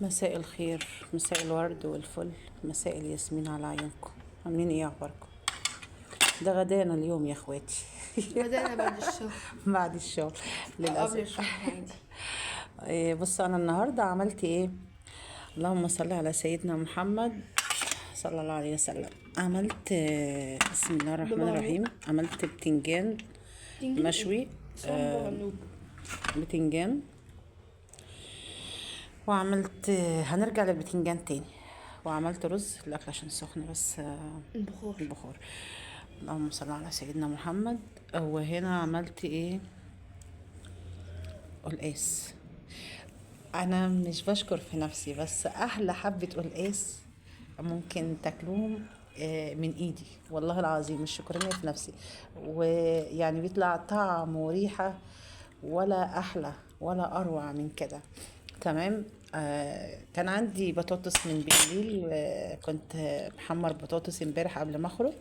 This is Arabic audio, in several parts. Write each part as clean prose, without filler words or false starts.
مساء الخير، مساء الورد والفل، مساء الياسمين على عيونكم. عاملين ايه؟ اخباركم؟ ده غدانا اليوم يا اخواتي. بدأنا بعد الشهر بعد الشغل أو قبل للاسف. الشهر عادي. بص انا النهارده عملت ايه. اللهم صل على سيدنا محمد صلى الله عليه وسلم. عملت بسم الله الرحمن بابا الرحيم. عملت بتنجان تنجان مشوي. ايه؟ صوم بابا غنوج. بتنجان. وعملت هنرجع للبتنجان تاني. وعملت رز الاكل عشان سخن بس البخور. البخار. اللهم صل على سيدنا محمد. وهنا عملت ايه؟ قلقاس. انا مش بشكر في نفسي، بس احلى حبة قلقاس ممكن تاكلوهم من ايدي، والله العظيم مش شكرانية في نفسي. ويعني بيطلع طعم وريحة ولا احلى ولا اروع من كده. تمام. كان عندي بطاطس من بالليل. كنت محمر بطاطس امبارح قبل ما اخرج.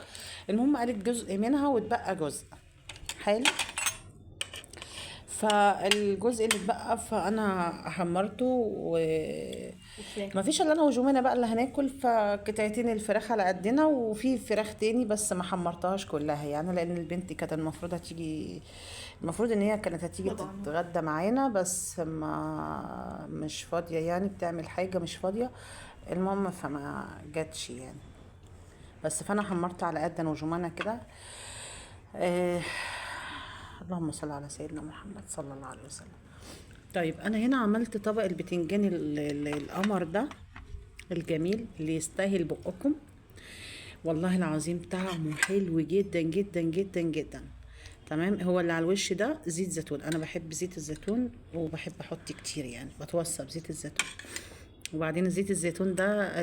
المهم قالت جزء منها واتبقى جزء. حلو. فالجزء اللي اتبقى فانا حمرته وفراخ. ما فيش الا انا وجومانا بقى اللي هناكل، فقطعتين الفراخ على قدنا وفي فراخ تاني بس ما حمرتهاش كلها يعني، لان البنت كانت المفروض هتيجي. المفروض ان هي كانت هتيجي طبعا. تتغدى معانا بس ما مش فاضية يعني، بتعمل حاجة مش فاضية. المهم فما جاتش يعني. بس فانا حمرت على قد انا وجومانا كده. آه اللهم صل على سيدنا محمد صلى الله عليه وسلم. طيب انا هنا عملت طبق البتنجان القمر ده الجميل اللي يستاهل بقكم. والله العظيم طعمه حلو جدا جدا جدا جدا. تمام. هو اللي على الوش ده زيت زيتون، انا بحب زيت الزيتون وبحب احط كتير يعني، بتوصى بزيت الزيتون. وبعدين زيت الزيتون ده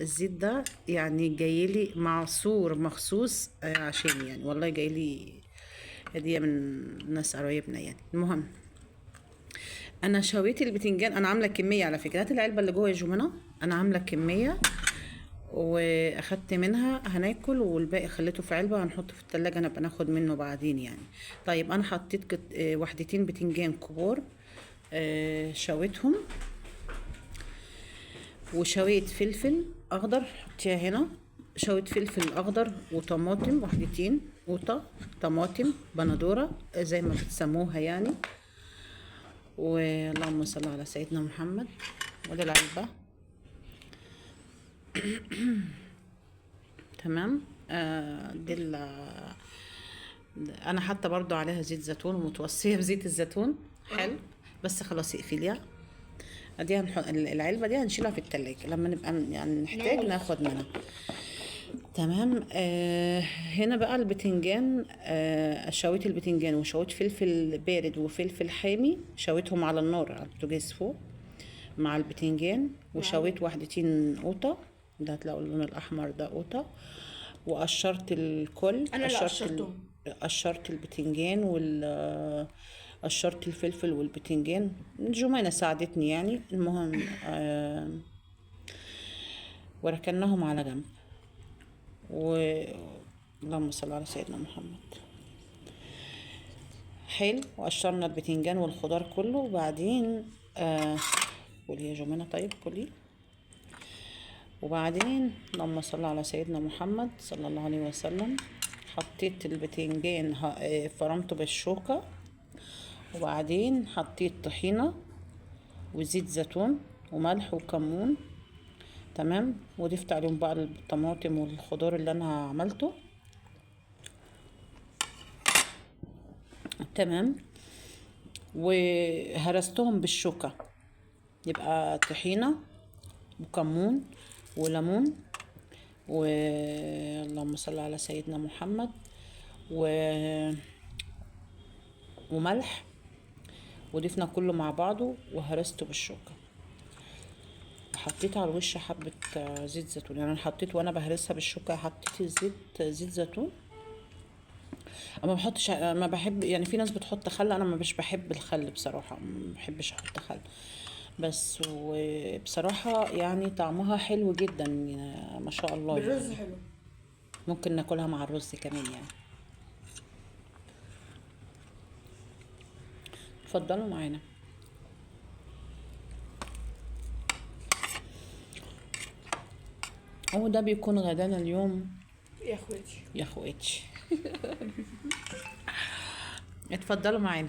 الزيت ده يعني جايلي معصور مخصوص عشان يعني، والله جايلي هدية من ناس قرايبنا يعني. المهم انا شويت البتنجان، انا عامله كميه على فكره. هات العلبه اللي جوه يا جمانه. انا عامله كميه واخدت منها هناكل، والباقي خليته في علبه هنحطه في التلاجة نبقى ناخد منه بعدين يعني. طيب انا حطيت وحدتين بتنجان كبار. شويتهم. وشويت فلفل اخضر حطيها هنا. شويت فلفل اخضر وطماطم وحدتين قوطه. طماطم بندوره زي ما بتسموها يعني. واللهم صل على سيدنا محمد. وده العلبة. تمام. انا حتى برضو عليها زيت زيتون ومتوصية بزيت الزيتون. حلو. بس خلاص اقفليها. دي العلبة دي هنشيلها في التلاجة لما نبقى يعني نحتاج ناخد منها. تمام. هنا بقى البتنجان. شويت البتنجان وشويت فلفل بارد وفلفل حامي، شويتهم على النار على البوتاجاز فوق مع البتنجان. وشويت وحدتين قوطة. ده هتلاقوا اللون الأحمر ده قوطة. وقشرت الكل. انا اللي قشرتهم. قشرت البتنجان قشرت الفلفل والبتنجان. جمانة ساعدتني يعني. المهم وركناهم على جنب. و اللهم صل على سيدنا محمد. حلو. وقشرنا البتنجان والخضار كله. وبعدين قولي يا جمانة. طيب كلي. وبعدين اللهم صل على سيدنا محمد صلى الله عليه وسلم. حطيت البتنجان فرمته بالشوكة. وبعدين حطيت طحينة وزيت زيتون وملح وكمون. تمام. وضفت عليهم بقى الطماطم والخضار اللي انا عملته. تمام. وهرستهم بالشوكة. يبقى طحينة وكمون وليمون اللهم صل على سيدنا محمد و... وملح. وضفنا كله مع بعضه وهرسته بالشوكة. حطيت على الوش حبة زيت زيتون يعني. انا حطيت وانا بهرسها بالشوكة حطيت زيت زيتون. اما بحطش، ما بحب يعني. في ناس بتحط خل، انا ما مش بحب الخل بصراحة، ما بحبش احط خل. بس وبصراحة يعني طعمها حلو جدا يعني ما شاء الله بالرز يعني. حلو. ممكن ناكلها مع الرز كمان يعني. اتفضلوا معانا. هو ده بيكون غدانا اليوم يا اخواتي. يا اخواتي. اتفضلوا معانا.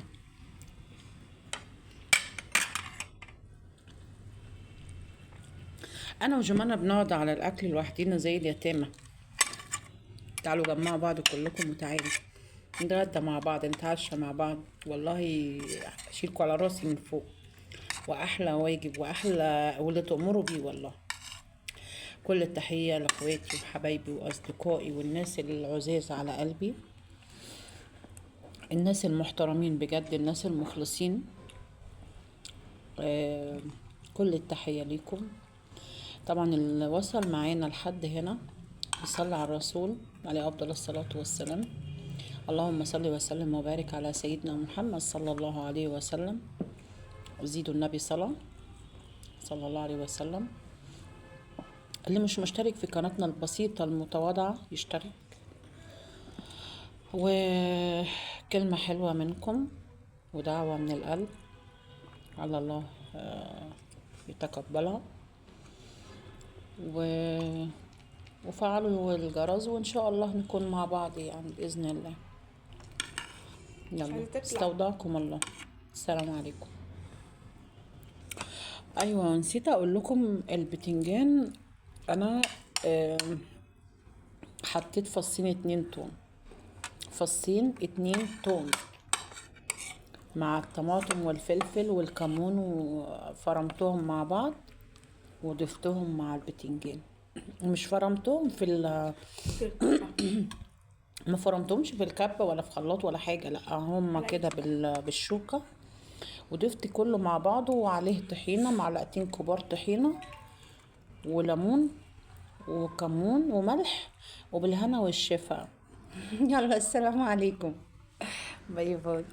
انا وجمانة بنقعد على الاكل لوحدينا زي اليتامى. تعالوا جمعوا بعض كلكم وتعالوا نتغدى مع بعض، نتعشى مع بعض. والله اشيلكوا على راسي من فوق، واحلى واجب واحلى واللي تأمروا بيه والله. كل التحية لاخواتي وحبايبي واصدقائي والناس العزاز على قلبي، الناس المحترمين بجد، الناس المخلصين. كل التحية ليكم. طبعا اللي وصل معانا لحد هنا يصلي على الرسول عليه أفضل الصلاة والسلام. اللهم صل وسلم وبارك على سيدنا محمد صلى الله عليه وسلم، وزيدوا النبي صلى الله عليه وسلم. اللي مش مشترك في قناتنا البسيطة المتواضعة يشترك. وكلمة حلوة منكم ودعوة من القلب على الله يتقبلها. وفعلوا الجرس وإن شاء الله نكون مع بعض يعني بإذن الله. يلا استودعكم الله. السلام عليكم. أيوة نسيت أقول لكم البتنجان أنا حطيت فصين 2 توم، فصين 2 توم مع الطماطم والفلفل والكمون، وفرمتهم مع بعض وضفتهم مع البتنجان. مش فرمتهم ما فرمتهمش في الكبة ولا في خلاط ولا حاجة، لا هم كده بالشوكة. وضفت كله مع بعضه وعليه طحينة، 2 كبار طحينة وليمون وكمون وملح، وبالهنا والشفا. يلا السلام عليكم. باي باي.